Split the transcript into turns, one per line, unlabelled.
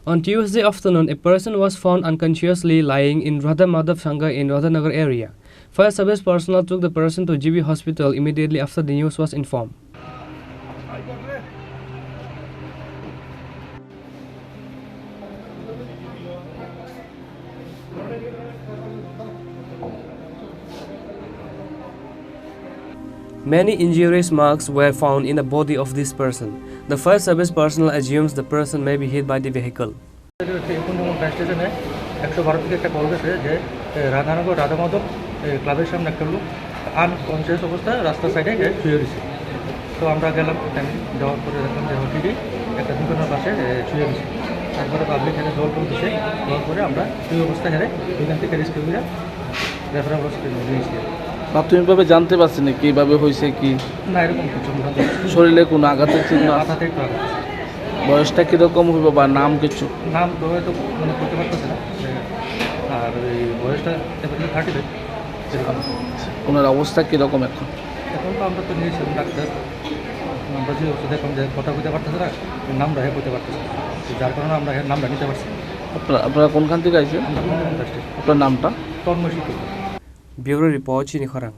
On Tuesday afternoon, a person was found unconsciously lying in Radha Madhav Sangha in Radhanagar area. Fire service personnel took the person to GB hospital immediately after the news was informed. Many injuries marks were found in the body of this person. The fire service personnel assumes the person may be hit by the vehicle.
Radhanagar Radha Madhav ক্লাবের সামনে একটা লোক unconscious অবস্থায় রাস্তার সাইডে শুয়ে রয়েছে। তো আমরা গেলাম, যাওয়ার পরে দেখলাম যে হঠিকই একটা দুজনের পাশে শুয়ে রয়েছে। তারপরে পাবলিক হেরে জল করে দিচ্ছে, জল করে আমরা শুয়ে অবস্থায় হেরে ওইখান থেকে রেস্কিউ করে রেফারেল হসপিটালে নিয়েছি।
প্রাথমিকভাবে জানতে পারছি না কীভাবে হয়েছে কি
না, এরকম কিছু
শরীরে কোনো আঘাতের চিহ্ন?
মাথাতে একটু আঘাত।
বয়সটা কীরকম হইব বা নাম কিছু?
নাম হয়তো মনে করতে পারতেছে না, আর এই বয়সটা 35 এরকম।
ওনার অবস্থা কীরকম এখন?
এখন তো আমরা তো নিয়েছিলাম ডাক্তার, আমরা যে ওষুধ দেখলাম যে কথা বলতে পারতেছে না, নামটা বলতে পারতেছে, যার কারণে আমরা নামটা নিতে পারছি।
আপনারা কোনখান থেকে আইছেন? আপনার নামটা?
Tanmoy.
Bureau Report, Chini Khorang.